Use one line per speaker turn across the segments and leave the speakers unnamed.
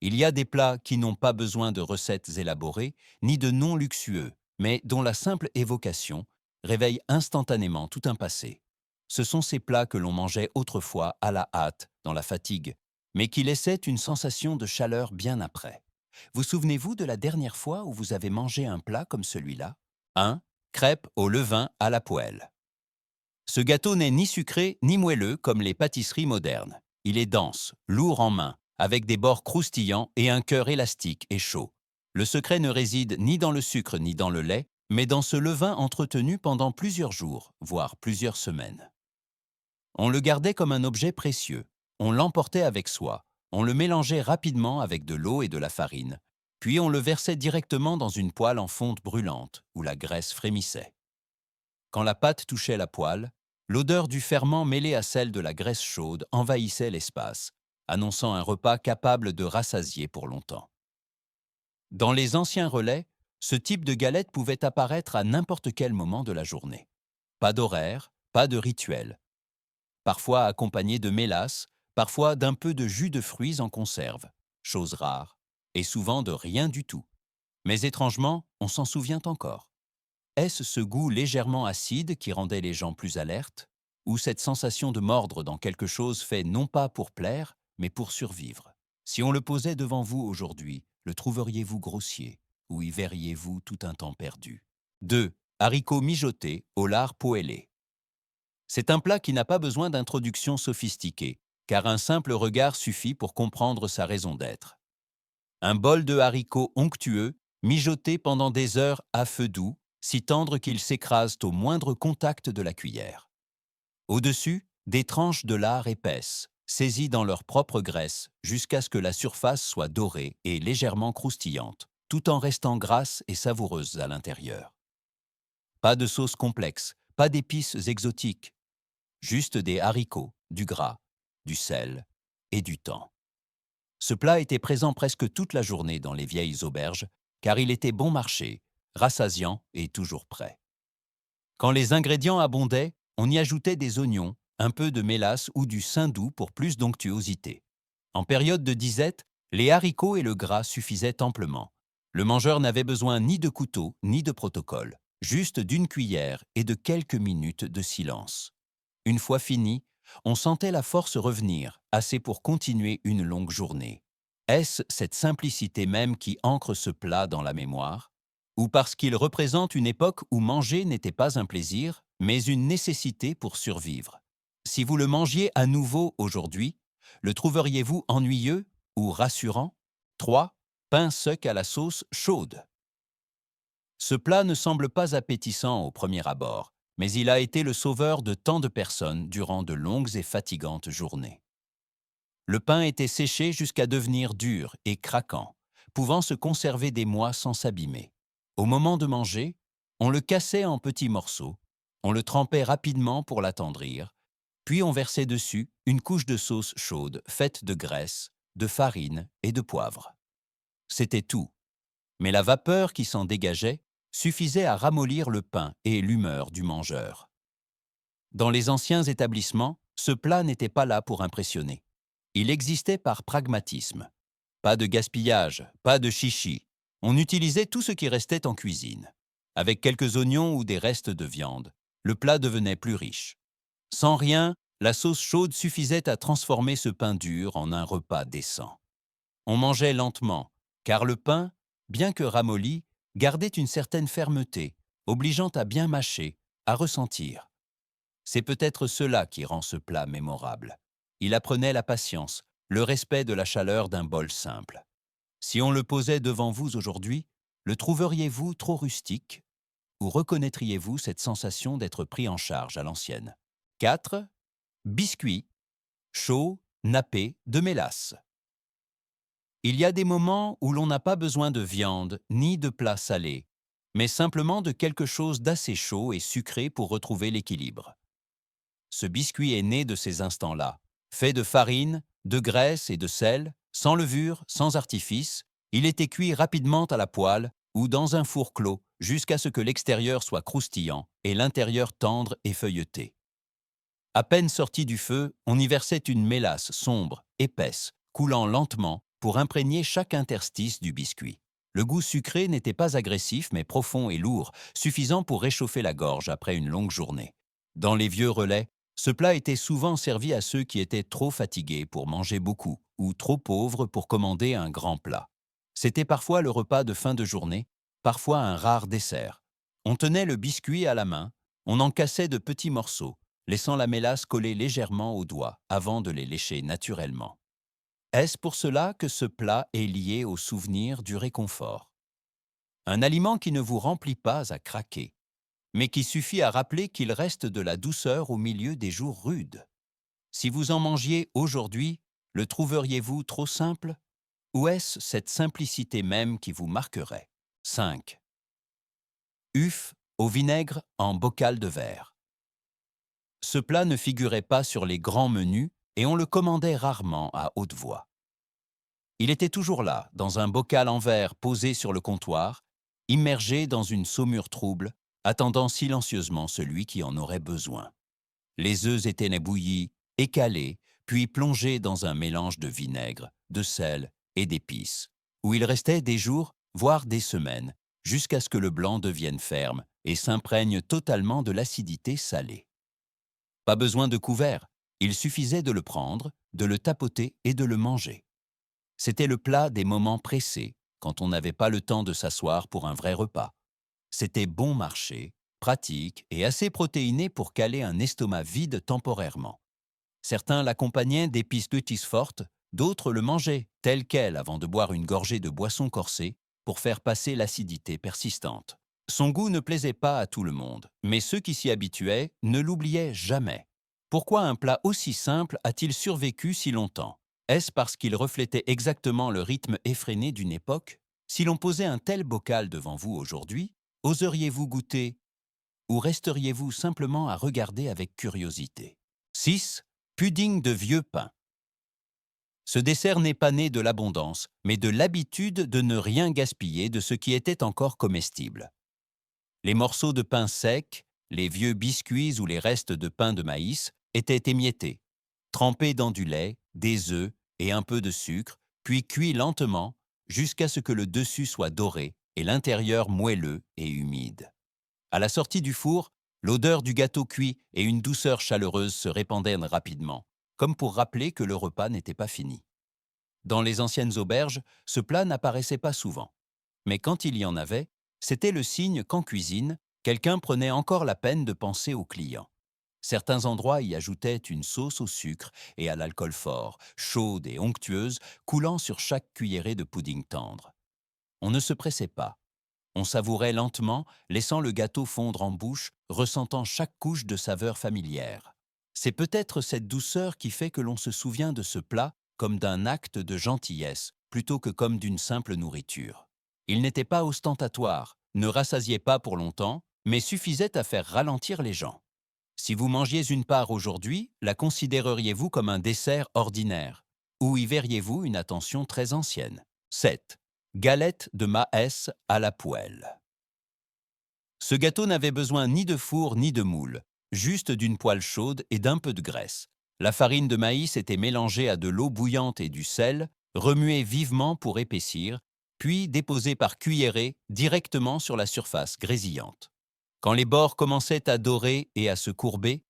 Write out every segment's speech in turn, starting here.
Il y a des plats qui n'ont pas besoin de recettes élaborées, ni de noms luxueux, mais dont la simple évocation réveille instantanément tout un passé. Ce sont ces plats que l'on mangeait autrefois à la hâte, dans la fatigue, mais qui laissaient une sensation de chaleur bien après. Vous souvenez-vous de la dernière fois où vous avez mangé un plat comme celui-là? 1. Crêpes au levain à la poêle. Ce gâteau n'est ni sucré ni moelleux comme les pâtisseries modernes. Il est dense, lourd en main, avec des bords croustillants et un cœur élastique et chaud. Le secret ne réside ni dans le sucre ni dans le lait, mais dans ce levain entretenu pendant plusieurs jours, voire plusieurs semaines. On le gardait comme un objet précieux. On l'emportait avec soi. On le mélangeait rapidement avec de l'eau et de la farine. Puis on le versait directement dans une poêle en fonte brûlante, où la graisse frémissait. Quand la pâte touchait la poêle, l'odeur du ferment mêlée à celle de la graisse chaude envahissait l'espace, annonçant un repas capable de rassasier pour longtemps. Dans les anciens relais, ce type de galette pouvait apparaître à n'importe quel moment de la journée. Pas d'horaire, pas de rituel. Parfois accompagné de mélasse, parfois d'un peu de jus de fruits en conserve, chose rare, et souvent de rien du tout. Mais étrangement, on s'en souvient encore. Est-ce ce goût légèrement acide qui rendait les gens plus alertes? Ou cette sensation de mordre dans quelque chose fait non pas pour plaire, mais pour survivre? Si on le posait devant vous aujourd'hui, le trouveriez-vous grossier? Ou y verriez-vous tout un temps perdu? 2. Haricots mijotés au lard poêlé. C'est un plat qui n'a pas besoin d'introduction sophistiquée, car un simple regard suffit pour comprendre sa raison d'être. Un bol de haricots onctueux, mijotés pendant des heures à feu doux, si tendres qu'ils s'écrasent au moindre contact de la cuillère. Au-dessus, des tranches de lard épaisses, saisies dans leur propre graisse jusqu'à ce que la surface soit dorée et légèrement croustillante, tout en restant grasse et savoureuse à l'intérieur. Pas de sauce complexe, pas d'épices exotiques, juste des haricots, du gras, du sel et du thym. Ce plat était présent presque toute la journée dans les vieilles auberges, car il était bon marché, rassasiant et toujours prêt. Quand les ingrédients abondaient, on y ajoutait des oignons, un peu de mélasse ou du saindoux pour plus d'onctuosité. En période de disette, les haricots et le gras suffisaient amplement. Le mangeur n'avait besoin ni de couteau ni de protocole, juste d'une cuillère et de quelques minutes de silence. Une fois fini, on sentait la force revenir, assez pour continuer une longue journée. Est-ce cette simplicité même qui ancre ce plat dans la mémoire? Ou parce qu'il représente une époque où manger n'était pas un plaisir, mais une nécessité pour survivre? Si vous le mangiez à nouveau aujourd'hui, le trouveriez-vous ennuyeux ou rassurant? 3. Pain sec à la sauce chaude. Ce plat ne semble pas appétissant au premier abord, mais il a été le sauveur de tant de personnes durant de longues et fatigantes journées. Le pain était séché jusqu'à devenir dur et craquant, pouvant se conserver des mois sans s'abîmer. Au moment de manger, on le cassait en petits morceaux, on le trempait rapidement pour l'attendrir, puis on versait dessus une couche de sauce chaude faite de graisse, de farine et de poivre. C'était tout, mais la vapeur qui s'en dégageait suffisait à ramollir le pain et l'humeur du mangeur. Dans les anciens établissements, ce plat n'était pas là pour impressionner. Il existait par pragmatisme. Pas de gaspillage, pas de chichi. On utilisait tout ce qui restait en cuisine. Avec quelques oignons ou des restes de viande, le plat devenait plus riche. Sans rien, la sauce chaude suffisait à transformer ce pain dur en un repas décent. On mangeait lentement, car le pain, bien que ramolli, gardait une certaine fermeté, obligeant à bien mâcher, à ressentir. C'est peut-être cela qui rend ce plat mémorable. Il apprenait la patience, le respect de la chaleur d'un bol simple. Si on le posait devant vous aujourd'hui, le trouveriez-vous trop rustique? Ou reconnaîtriez-vous cette sensation d'être pris en charge à l'ancienne? 4. Biscuit, chaud, nappé, de mélasse. Il y a des moments où l'on n'a pas besoin de viande ni de plats salés, mais simplement de quelque chose d'assez chaud et sucré pour retrouver l'équilibre. Ce biscuit est né de ces instants-là. Fait de farine, de graisse et de sel, sans levure, sans artifice, il était cuit rapidement à la poêle ou dans un four clos jusqu'à ce que l'extérieur soit croustillant et l'intérieur tendre et feuilleté. À peine sorti du feu, on y versait une mélasse sombre, épaisse, coulant lentement pour imprégner chaque interstice du biscuit. Le goût sucré n'était pas agressif mais profond et lourd, suffisant pour réchauffer la gorge après une longue journée. Dans les vieux relais, ce plat était souvent servi à ceux qui étaient trop fatigués pour manger beaucoup ou trop pauvres pour commander un grand plat. C'était parfois le repas de fin de journée, parfois un rare dessert. On tenait le biscuit à la main, on en cassait de petits morceaux, laissant la mélasse coller légèrement aux doigts avant de les lécher naturellement. Est-ce pour cela que ce plat est lié au souvenir du réconfort? Un aliment qui ne vous remplit pas à craquer, mais qui suffit à rappeler qu'il reste de la douceur au milieu des jours rudes. Si vous en mangiez aujourd'hui, le trouveriez-vous trop simple? Ou est-ce cette simplicité même qui vous marquerait? 5. Uf au vinaigre en bocal de verre. Ce plat ne figurait pas sur les grands menus et on le commandait rarement à haute voix. Il était toujours là, dans un bocal en verre posé sur le comptoir, immergé dans une saumure trouble, attendant silencieusement celui qui en aurait besoin. Les œufs étaient bouillis, écalés, puis plongés dans un mélange de vinaigre, de sel et d'épices, où ils restaient des jours, voire des semaines, jusqu'à ce que le blanc devienne ferme et s'imprègne totalement de l'acidité salée. Pas besoin de couvert, il suffisait de le prendre, de le tapoter et de le manger. C'était le plat des moments pressés, quand on n'avait pas le temps de s'asseoir pour un vrai repas. C'était bon marché, pratique et assez protéiné pour caler un estomac vide temporairement. Certains l'accompagnaient d'épices glutis fortes, d'autres le mangeaient tel quel avant de boire une gorgée de boisson corsée pour faire passer l'acidité persistante. Son goût ne plaisait pas à tout le monde, mais ceux qui s'y habituaient ne l'oubliaient jamais. Pourquoi un plat aussi simple a-t-il survécu si longtemps? Est-ce parce qu'il reflétait exactement le rythme effréné d'une époque? Si l'on posait un tel bocal devant vous aujourd'hui, oseriez-vous goûter ou resteriez-vous simplement à regarder avec curiosité? 6. Pudding de vieux pain. Ce dessert n'est pas né de l'abondance, mais de l'habitude de ne rien gaspiller de ce qui était encore comestible. Les morceaux de pain sec, les vieux biscuits ou les restes de pain de maïs étaient émiettés, trempés dans du lait, des œufs et un peu de sucre, puis cuits lentement jusqu'à ce que le dessus soit doré et l'intérieur moelleux et humide. À la sortie du four, l'odeur du gâteau cuit et une douceur chaleureuse se répandaient rapidement, comme pour rappeler que le repas n'était pas fini. Dans les anciennes auberges, ce plat n'apparaissait pas souvent. Mais quand il y en avait, c'était le signe qu'en cuisine, quelqu'un prenait encore la peine de penser aux clients. Certains endroits y ajoutaient une sauce au sucre et à l'alcool fort, chaude et onctueuse, coulant sur chaque cuillerée de pudding tendre. On ne se pressait pas. On savourait lentement, laissant le gâteau fondre en bouche, ressentant chaque couche de saveur familière. C'est peut-être cette douceur qui fait que l'on se souvient de ce plat comme d'un acte de gentillesse, plutôt que comme d'une simple nourriture. Il n'était pas ostentatoire, ne rassasiait pas pour longtemps, mais suffisait à faire ralentir les gens. Si vous mangiez une part aujourd'hui, la considéreriez-vous comme un dessert ordinaire? Ou y verriez-vous une attention très ancienne? 7. Galette de maïs à la poêle. Ce gâteau n'avait besoin ni de four ni de moule, juste d'une poêle chaude et d'un peu de graisse. La farine de maïs était mélangée à de l'eau bouillante et du sel, remuée vivement pour épaissir, puis déposée par cuillerée directement sur la surface grésillante. Quand les bords commençaient à dorer et à se courber,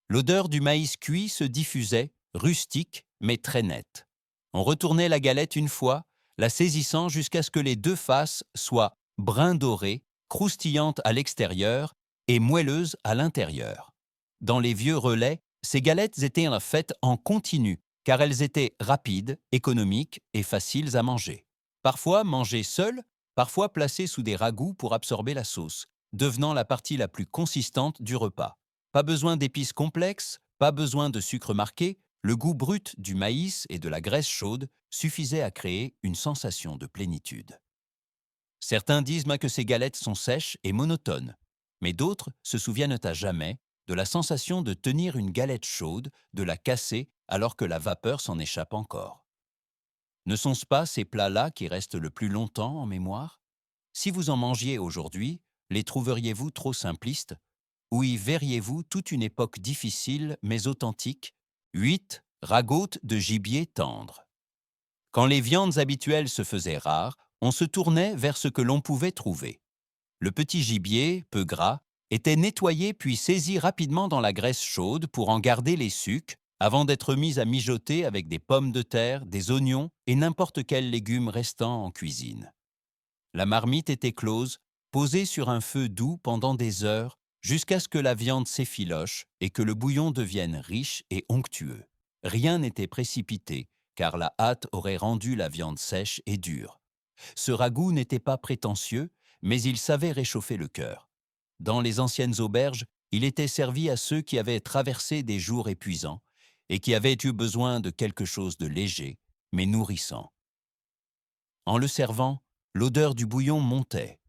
l'odeur du maïs cuit se diffusait, rustique mais très nette. On retournait la galette une fois, la saisissant jusqu'à ce que les deux faces soient brun doré, croustillantes à l'extérieur et moelleuses à l'intérieur. Dans les vieux relais, ces galettes étaient faites en continu, car elles étaient rapides, économiques et faciles à manger. Parfois mangées seules, parfois placées sous des ragoûts pour absorber la sauce, devenant la partie la plus consistante du repas. Pas besoin d'épices complexes, pas besoin de sucre marqué, le goût brut du maïs et de la graisse chaude suffisait à créer une sensation de plénitude. Certains disent que ces galettes sont sèches et monotones, mais d'autres se souviennent à jamais de la sensation de tenir une galette chaude, de la casser alors que la vapeur s'en échappe encore. Ne sont-ce pas ces plats-là qui restent le plus longtemps en mémoire? Si vous en mangiez aujourd'hui, les trouveriez-vous trop simplistes? Ou y verriez-vous toute une époque difficile mais authentique? 8. Ragoût de gibier tendre. Quand les viandes habituelles se faisaient rares, on se tournait vers ce que l'on pouvait trouver. Le petit gibier, peu gras, était nettoyé puis saisi rapidement dans la graisse chaude pour en garder les sucs, avant d'être mis à mijoter avec des pommes de terre, des oignons et n'importe quel légume restant en cuisine. La marmite était close, posée sur un feu doux pendant des heures, jusqu'à ce que la viande s'effiloche et que le bouillon devienne riche et onctueux. Rien n'était précipité, car la hâte aurait rendu la viande sèche et dure. Ce ragoût n'était pas prétentieux, mais il savait réchauffer le cœur. Dans les anciennes auberges, il était servi à ceux qui avaient traversé des jours épuisants et qui avaient eu besoin de quelque chose de léger, mais nourrissant. En le servant, l'odeur du bouillon montait,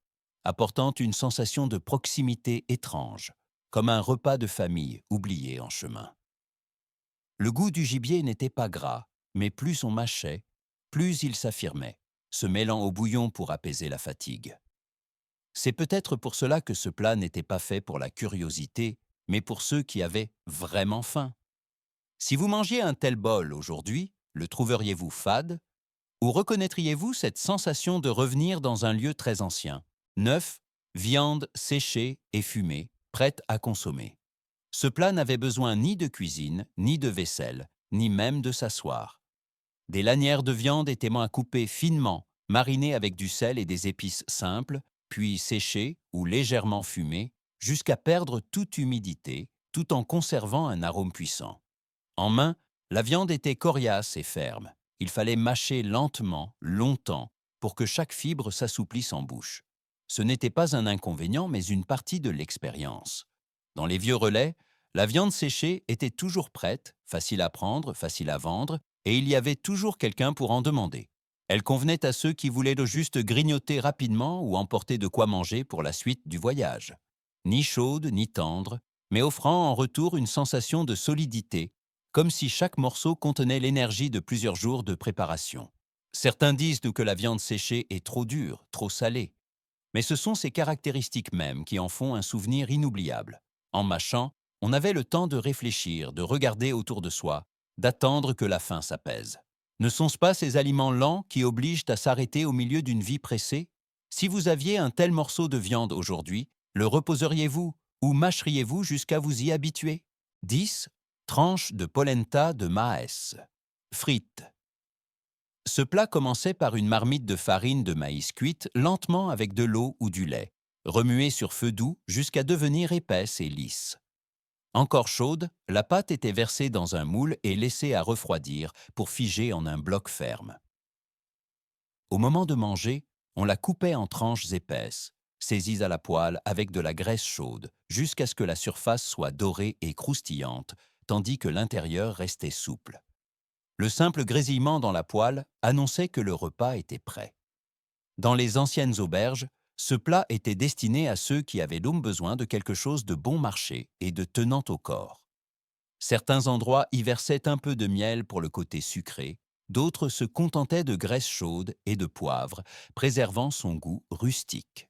apportant une sensation de proximité étrange, comme un repas de famille oublié en chemin. Le goût du gibier n'était pas gras, mais plus on mâchait, plus il s'affirmait, se mêlant au bouillon pour apaiser la fatigue. C'est peut-être pour cela que ce plat n'était pas fait pour la curiosité, mais pour ceux qui avaient vraiment faim. Si vous mangiez un tel bol aujourd'hui, le trouveriez-vous fade? Ou reconnaîtriez-vous cette sensation de revenir dans un lieu très ancien, neuf, viande séchée et fumée, prête à consommer? Ce plat n'avait besoin ni de cuisine, ni de vaisselle, ni même de s'asseoir. Des lanières de viande étaient coupées finement, marinées avec du sel et des épices simples, puis séchées ou légèrement fumées, jusqu'à perdre toute humidité, tout en conservant un arôme puissant. En main, la viande était coriace et ferme. Il fallait mâcher lentement, longtemps, pour que chaque fibre s'assouplisse en bouche. Ce n'était pas un inconvénient, mais une partie de l'expérience. Dans les vieux relais, la viande séchée était toujours prête, facile à prendre, facile à vendre, et il y avait toujours quelqu'un pour en demander. Elle convenait à ceux qui voulaient juste grignoter rapidement ou emporter de quoi manger pour la suite du voyage. Ni chaude, ni tendre, mais offrant en retour une sensation de solidité, comme si chaque morceau contenait l'énergie de plusieurs jours de préparation. Certains disent que la viande séchée est trop dure, trop salée, mais ce sont ces caractéristiques mêmes qui en font un souvenir inoubliable. En mâchant, on avait le temps de réfléchir, de regarder autour de soi, d'attendre que la faim s'apaise. Ne sont-ce pas ces aliments lents qui obligent à s'arrêter au milieu d'une vie pressée? Si vous aviez un tel morceau de viande aujourd'hui, le reposeriez-vous ou mâcheriez-vous jusqu'à vous y habituer? 10. Tranches de polenta de maïs. Frites. Ce plat commençait par une marmite de farine de maïs cuite lentement avec de l'eau ou du lait, remuée sur feu doux jusqu'à devenir épaisse et lisse. Encore chaude, la pâte était versée dans un moule et laissée à refroidir pour figer en un bloc ferme. Au moment de manger, on la coupait en tranches épaisses, saisies à la poêle avec de la graisse chaude, jusqu'à ce que la surface soit dorée et croustillante, tandis que l'intérieur restait souple. Le simple grésillement dans la poêle annonçait que le repas était prêt. Dans les anciennes auberges, ce plat était destiné à ceux qui avaient donc besoin de quelque chose de bon marché et de tenant au corps. Certains endroits y versaient un peu de miel pour le côté sucré, d'autres se contentaient de graisse chaude et de poivre, préservant son goût rustique.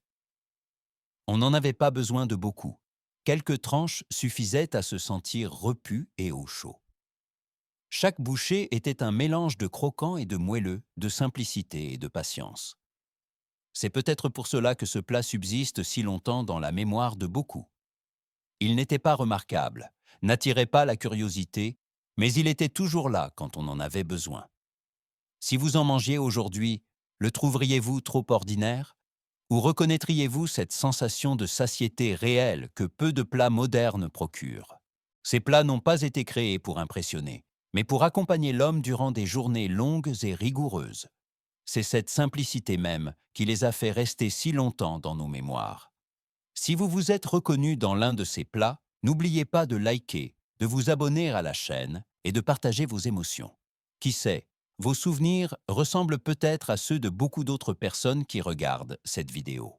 On n'en avait pas besoin de beaucoup. Quelques tranches suffisaient à se sentir repu et au chaud. Chaque bouchée était un mélange de croquant et de moelleux, de simplicité et de patience. C'est peut-être pour cela que ce plat subsiste si longtemps dans la mémoire de beaucoup. Il n'était pas remarquable, n'attirait pas la curiosité, mais il était toujours là quand on en avait besoin. Si vous en mangiez aujourd'hui, le trouveriez-vous trop ordinaire? Ou reconnaîtriez-vous cette sensation de satiété réelle que peu de plats modernes procurent? Ces plats n'ont pas été créés pour impressionner, mais pour accompagner l'homme durant des journées longues et rigoureuses. C'est cette simplicité même qui les a fait rester si longtemps dans nos mémoires. Si vous vous êtes reconnu dans l'un de ces plats, n'oubliez pas de liker, de vous abonner à la chaîne et de partager vos émotions. Qui sait, vos souvenirs ressemblent peut-être à ceux de beaucoup d'autres personnes qui regardent cette vidéo.